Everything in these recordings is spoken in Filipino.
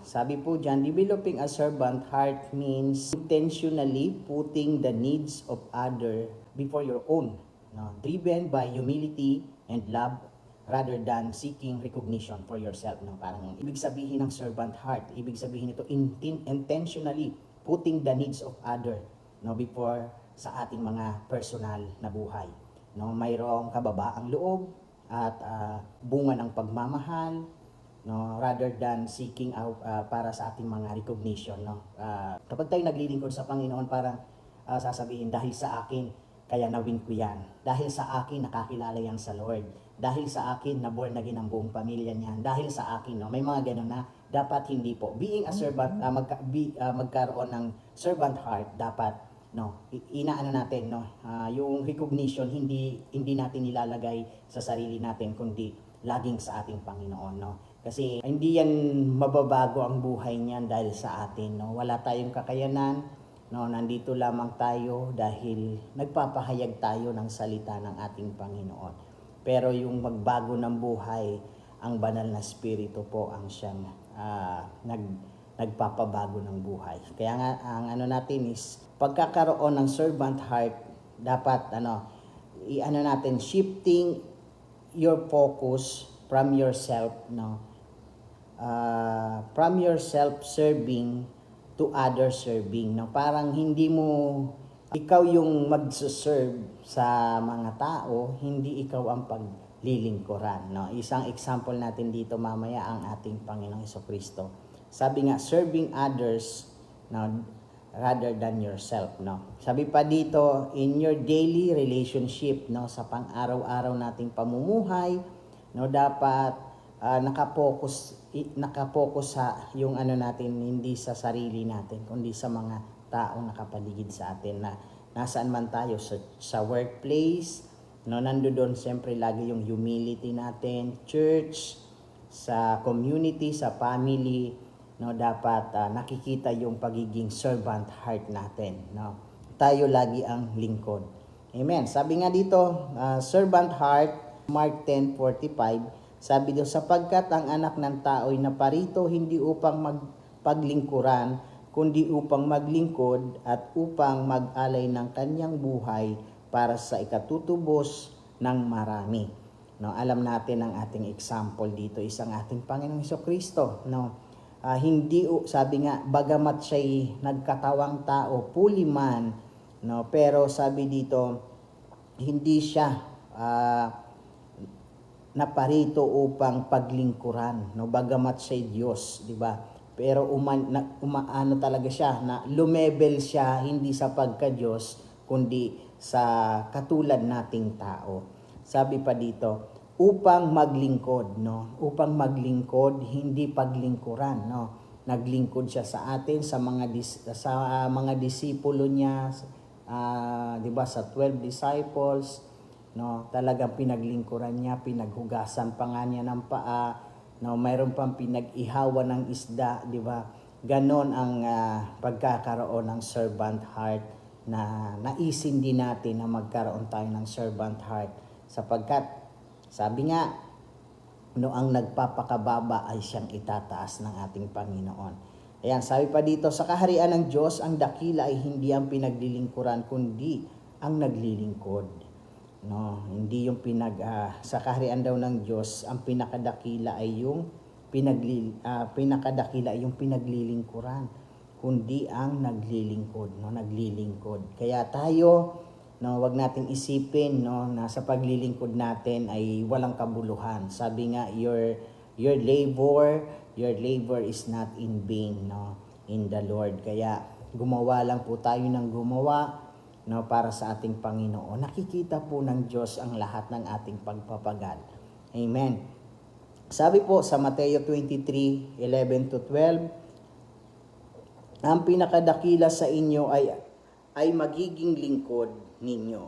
Sabi po dyan, developing a servant heart means intentionally putting the needs of other before your own, no? Driven by humility and love rather than seeking recognition for yourself. No? Parang ibig sabihin ng servant heart, ibig sabihin ito intentionally putting the needs of other, no, before sa ating mga personal na buhay. No? Mayroong kababaang loob at bunga ng pagmamahal, no, rather than seeking out para sa ating mga recognition, no. Kapag tayo naglilingkod sa Panginoon, parang sasabihin, dahil sa akin kaya nawin ko yan, dahil sa akin nakakilala yan sa Lord, dahil sa akin na born again ang buong pamilya niyan, dahil sa akin, no. May mga ganun na dapat hindi po. Being a servant, magkaroon ng servant heart, dapat, no, inaano natin, no, yung recognition hindi natin nilalagay sa sarili natin, kundi laging sa ating Panginoon, no. Kasi hindi yan mababago ang buhay niyan dahil sa atin, no. Wala tayong kakayanan, no. Nandito lamang tayo dahil nagpapahayag tayo ng salita ng ating Panginoon. Pero yung magbago ng buhay, ang banal na spirito po ang siyang nagpapabago ng buhay. Kaya nga ang ano natin is pagkakaroon ng servant heart, dapat natin, shifting your focus from yourself, no, from yourself serving to other serving, no. Parang hindi mo ikaw yung magsuserve sa mga tao, hindi ikaw ang paglilingkuran, no. Isang example natin dito mamaya ang ating Panginoong Jesucristo. Sabi nga, serving others, no, rather than yourself, no. Sabi pa dito, in your daily relationship, no, sa pang-araw-araw nating pamumuhay, no, dapat nakapokus sa yung natin, hindi sa sarili natin, kundi sa mga taong nakapaligid sa atin, na nasaan man tayo, sa workplace, no, nandoon siyempre lagi yung humility natin, church, sa community, sa family, no, dapat nakikita yung pagiging servant heart natin, no. Tayo lagi ang lingkod. Amen. Sabi nga dito, servant heart, Mark 10:45, sabi doon, sapagkat ang anak ng tao ay naparito hindi upang magpaglingkuran, kundi upang maglingkod at upang mag-alay ng kanyang buhay para sa ikatutubos ng marami. No, alam natin ang ating example dito, isang ating Panginoong Jesucristo, no. Hindi, sabi nga, bagamat siya'y nagkatawang tao, fully man, no, pero sabi dito, hindi siya naparito upang paglingkuran, no, bagamat siya'y Diyos, di ba? Pero umaano talaga siya, na lumebel siya hindi sa pagka-Diyos, kundi sa katulad nating tao. Sabi pa dito, upang maglingkod, no? Upang maglingkod, hindi paglingkuran, no? Naglingkod siya sa atin, sa mga disipulo niya, 'di ba, sa 12 disciples, no? Talagang pinaglingkuran niya, pinaghugasan pa nga niya ng paa, no? Mayroon pang pinag-ihawan ng isda, 'di ba? Ganon ang pagkakaroon ng servant heart, na naisin din natin na magkaroon tayo ng servant heart, sapagkat sabi nga, no, ang nagpapakababa ay siyang itataas ng ating Panginoon. Ayan, sabi pa dito, sa kaharian ng Diyos, ang dakila ay hindi ang pinaglilingkuran, kundi ang naglilingkod. No, hindi yung sa kaharian daw ng Diyos, ang pinakadakila ay yung pinaglilingkuran, kundi ang naglilingkod, no, naglilingkod. Kaya tayo, no, wag nating isipin, no, na sa paglilingkod natin ay walang kabuluhan. Sabi nga, your labor is not in vain, no, in the Lord. Kaya gumawa lang po tayo ng gumawa, no, para sa ating Panginoon. Nakikita po ng Diyos ang lahat ng ating pagpapagad. Amen. Sabi po sa Mateo 23:11-12, ang pinakadakila sa inyo ay magiging lingkod ninyo.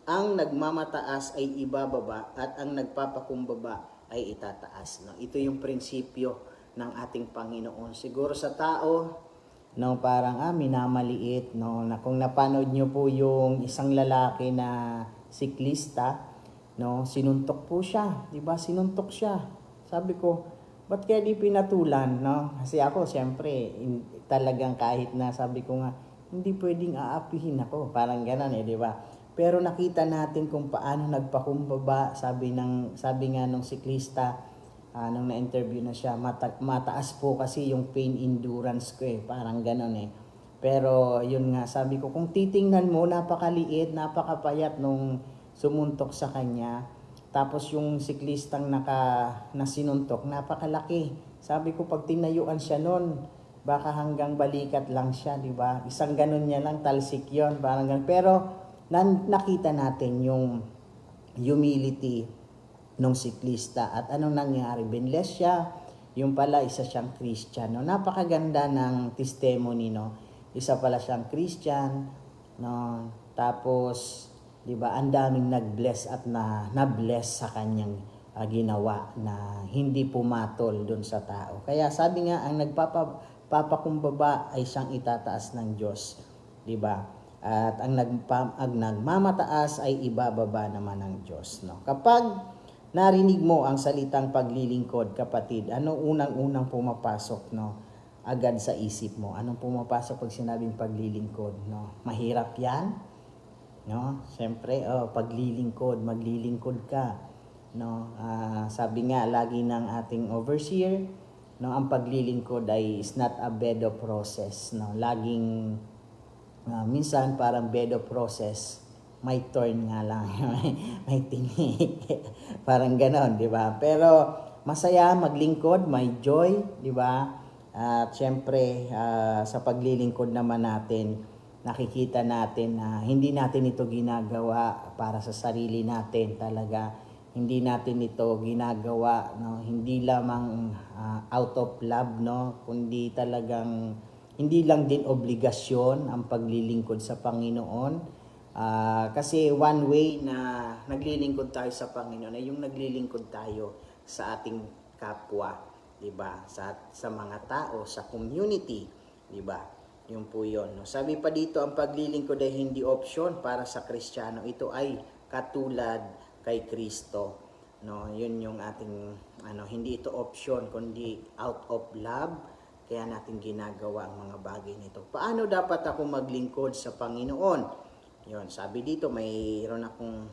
Ang nagmamataas ay ibababa at ang nagpapakumbaba ay itataas. No? Ito yung prinsipyo ng ating Panginoon. Siguro sa tao, no, parang minamaliit, no, na kung napanood nyo po yung isang lalaki na siklista, no, sinuntok po siya, 'di ba? Sinuntok siya. Sabi ko, ba't kaya di pinatulan, no? Kasi ako, siyempre, talagang kahit na sabi ko nga, hindi pwedeng aapihin ako. Parang gano'n di ba? Pero nakita natin kung paano nagpakumbaba, sabi nga nung siklista, nung na-interview na siya, mataas po kasi yung pain endurance ko parang gano'n Pero yun nga, sabi ko, kung titingnan mo, napakaliit, napakapayat nung sumuntok sa kanya. Tapos yung siklistang na sinuntok, napakalaki. Sabi ko, pag tinayuan siya nun, baka hanggang balikat lang siya, di ba? Isang ganun niya lang, talsik yon, parang ganun. Pero nakita natin yung humility nung siklista at anong nangyari. Binless siya, yung pala isa siyang Christian. No? Napakaganda ng testimony, no? Isa pala siyang Christian, no? Tapos 'di ba, ang daming nag-bless at na-bless sa kanyang ginawa na hindi pumatol doon sa tao. Kaya sabi nga, ang nagpapakumbaba ay siyang itataas ng Diyos, 'di ba? At ang nagmamataas ay ibababa naman ng Diyos, no? Kapag narinig mo ang salitang paglilingkod, kapatid, anong unang-unang pumapasok, no? Agad sa isip mo. Anong pumapasok pag sinabing paglilingkod, no? Mahirap 'yan, no? Siyempre, maglilingkod ka, no? Sabi nga lagi ng ating overseer, no, ang paglilingkod ay is not a bed of process, no? Laging minsan parang bed of process, may turn nga lang, may tinik. Parang ganon, di ba? Pero masaya maglingkod, may joy, di ba? At syempre, sa paglilingkod naman natin, nakikita natin na hindi natin ito ginagawa para sa sarili natin talaga. Hindi natin ito ginagawa, no, hindi lamang out of love, no, kundi talagang hindi lang din obligasyon ang paglilingkod sa Panginoon. Kasi one way na naglilingkod tayo sa Panginoon ay yung naglilingkod tayo sa ating kapwa, 'di ba? Sa mga tao, sa community, 'di ba? Yun po yun. No? Sabi pa dito, ang paglilingkod ay hindi option para sa Kristiyano. Ito ay katulad kay Kristo. No, yun yung ating hindi ito option kundi out of love. Kaya natin ginagawa ang mga bagay nito. Paano dapat ako maglingkod sa Panginoon? Yun, sabi dito, mayroon akong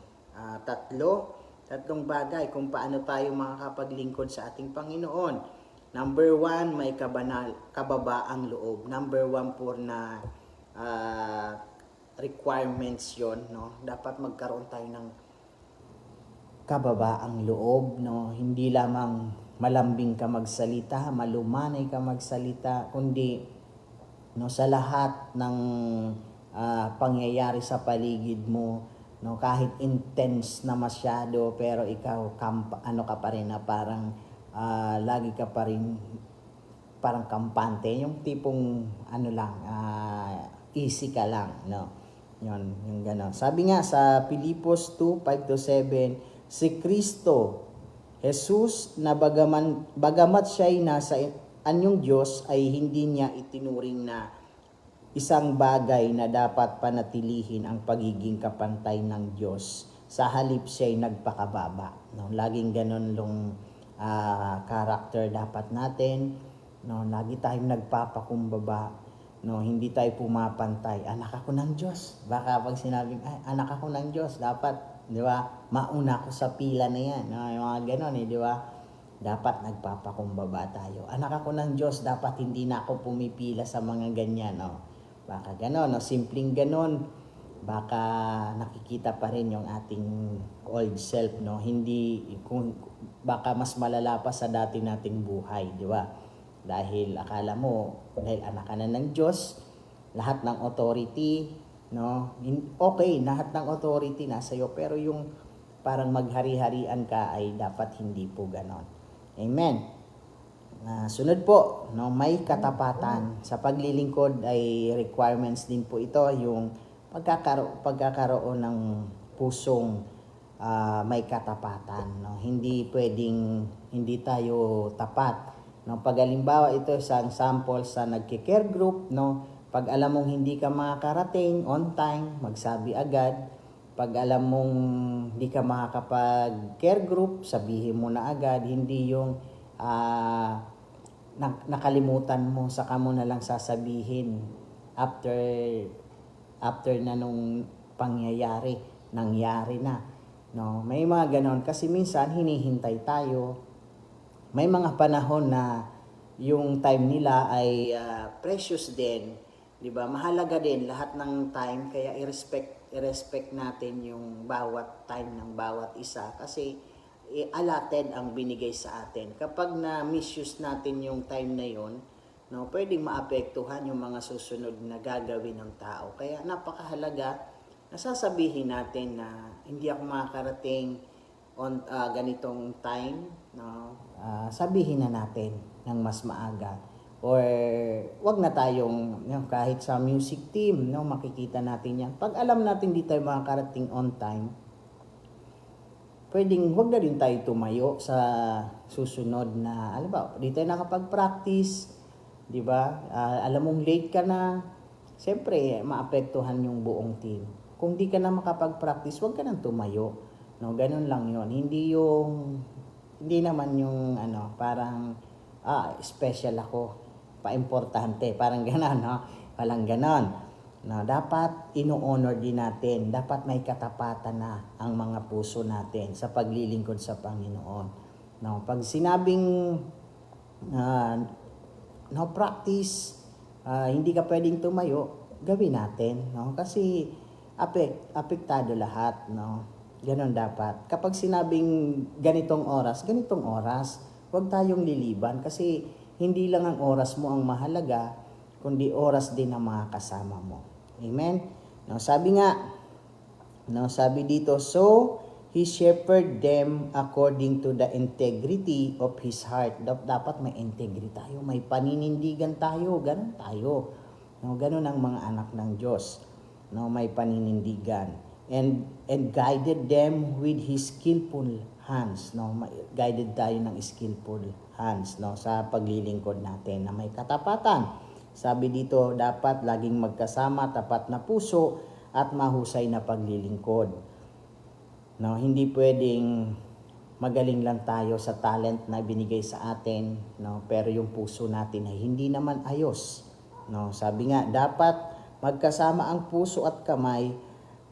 tatlong bagay kung paano tayo makakapaglingkod sa ating Panginoon. Number 1, may kababaang loob. Number 1 po na requirements yon, no? Dapat magkaroon tayo ng kababaang loob, no? Hindi lamang malambing ka magsalita, malumanay ka magsalita, kundi no, sa lahat ng pangyayari sa paligid mo, no, kahit intense na masyado, pero ikaw ka pa rin na parang lagi ka pa rin parang kampante, yung tipong easy ka lang, no? Yun, yung gano'n. Sabi nga sa Pilipos 2:5-7, si Kristo Jesus na bagamat siya'y nasa anyong Diyos, ay hindi niya itinuring na isang bagay na dapat panatilihin ang pagiging kapantay ng Diyos. Sa halip siya'y nagpakababa, no? Laging ganon long character dapat natin, no? Lagi tayong nagpapakumbaba, no? Hindi tayo pumapantay. Anak ako ng Diyos. Baka pag sinabing anak ako ng Diyos, dapat, di ba, mauna ako sa pila na yan, no? Yung mga ganon di ba? Dapat nagpapakumbaba tayo. Anak ako ng Diyos, dapat hindi na ako pumipila sa mga ganyan, no? Baka ganon, no? Simpleng ganon, baka nakikita pa rin yung ating old self, no? Hindi, baka mas malala pa sa dati nating buhay, di ba? Dahil akala mo, dahil anak ka na ng Diyos, lahat ng authority, no? Okay, lahat ng authority nasa iyo, pero yung parang maghari-harian ka ay dapat hindi po ganon. Amen. Sunod po, no, may katapatan. Sa paglilingkod ay requirements din po ito, yung pagkakaroon ng pusong may katapatan, no. Hindi pwedeng hindi tayo tapat, no. Pag halimbawa ito sa sample sa nagki-care group, no, pag alam mong hindi ka makakarating on time, magsabi agad. Pag alam mong hindi ka makakapag-care group, sabihin mo na agad, hindi yung nakalimutan mo, saka mo na lang sasabihin after na nung pangyayari, nangyari na. No, may mga ganon kasi minsan hinihintay tayo. May mga panahon na yung time nila ay precious din, 'di ba? Mahalaga din lahat ng time, kaya i-respect natin yung bawat time ng bawat isa kasi allotted ang binigay sa atin. Kapag na misuse natin yung time na yon, no, pwedeng maapektuhan yung mga susunod na gagawin ng tao. Kaya napakahalaga na sasabihin natin na hindi ako makakarating on ganitong time, no. Sabihin na natin ng mas maaga, or wag na tayong kahit sa music team, no, makikita natin yan. Pag alam natin di tayo makakarating on time, pwedeng wag na rin tayo tumayo sa susunod na, alam ba, di tayo nakapag-practice, di ba? Alam mong late ka na, siyempre maapektuhan yung buong team. Kung di ka na makapag-practice, wag ka nang tumayo. No, ganun lang yon. Hindi naman yung parang special ako, paimportante, parang gano'n, no? Walang gano'n. No, dapat ino-honor din natin, dapat may katapatan na ang mga puso natin sa paglilingkod sa Panginoon. No, pag sinabing no practice, hindi ka pwedeng tumayo, gawin natin, no? Kasi apektado lahat, no? Ganon dapat. Kapag sinabing ganitong oras, huwag tayong liliban kasi hindi lang ang oras mo ang mahalaga, kundi oras din ng mga kasama mo. Amen? No, sabi dito, so he shepherded them according to the integrity of his heart. Dapat may integrity tayo, may paninindigan tayo, ganun tayo. No, ganun ang mga anak ng Diyos. No, may paninindigan. And guided them with his skillful hands. No, guided tayo ng skillful hands, no, sa paglilingkod natin na may katapatan. Sabi dito, dapat laging magkasama, tapat na puso at mahusay na paglilingkod. No, hindi pwedeng magaling lang tayo sa talent na binigay sa atin, no, pero yung puso natin ay hindi naman ayos. No, sabi nga, dapat magkasama ang puso at kamay.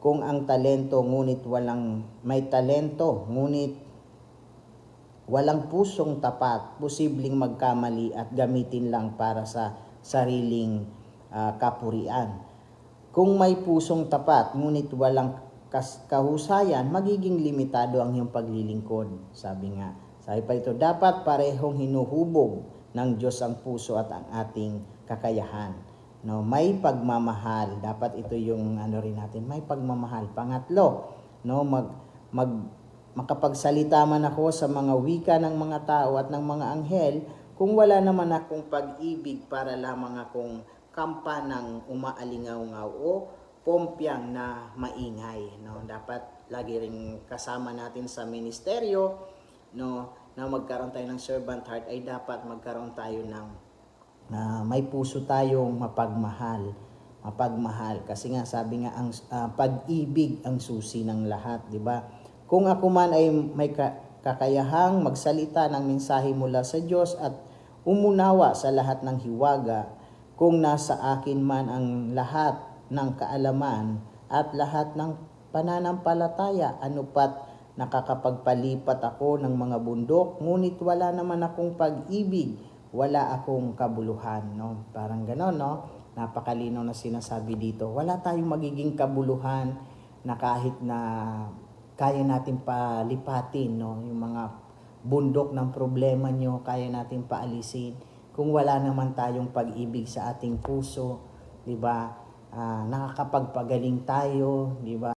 Kung ang talento ngunit may talento ngunit walang pusong tapat, posibleng magkamali at gamitin lang para sa sariling kapurian. Kung may pusong tapat ngunit walang kahusayan, magiging limitado ang iyong paglilingkod. Sabi pa ito, dapat parehong hinuhubog ng Diyos ang puso at ang ating kakayahan. No, may pagmamahal. Dapat ito yung rin natin, may pagmamahal. Pangatlo, no, makapagsalita man ako sa mga wika ng mga tao at ng mga anghel, kung wala naman akong pag-ibig, para lamang akong kampa ng umaalingaw-ngaw o pompyang na maingay. No, dapat lagi ring kasama natin sa ministeryo, no, na magkaroon tayo ng servant heart, ay dapat magkaroon tayo ng may puso tayong mapagmahal kasi nga sabi nga ang pag-ibig ang susi ng lahat, di ba? Kung ako man ay may kakayahang magsalita ng mensahe mula sa Diyos at umunawa sa lahat ng hiwaga, kung nasa akin man ang lahat ng kaalaman at lahat ng pananampalataya, ano pat nakakapagpalipat ako ng mga bundok, ngunit wala naman akong pag-ibig, wala akong kabuluhan, no? Parang gano'n, no? Napakalinaw na sinasabi dito. Wala tayong magiging kabuluhan na kahit na kaya natin palipatin, no? Yung mga bundok ng problema nyo, kaya natin paalisin. Kung wala naman tayong pag-ibig sa ating puso, di ba? Nakakapagpagaling tayo, di ba?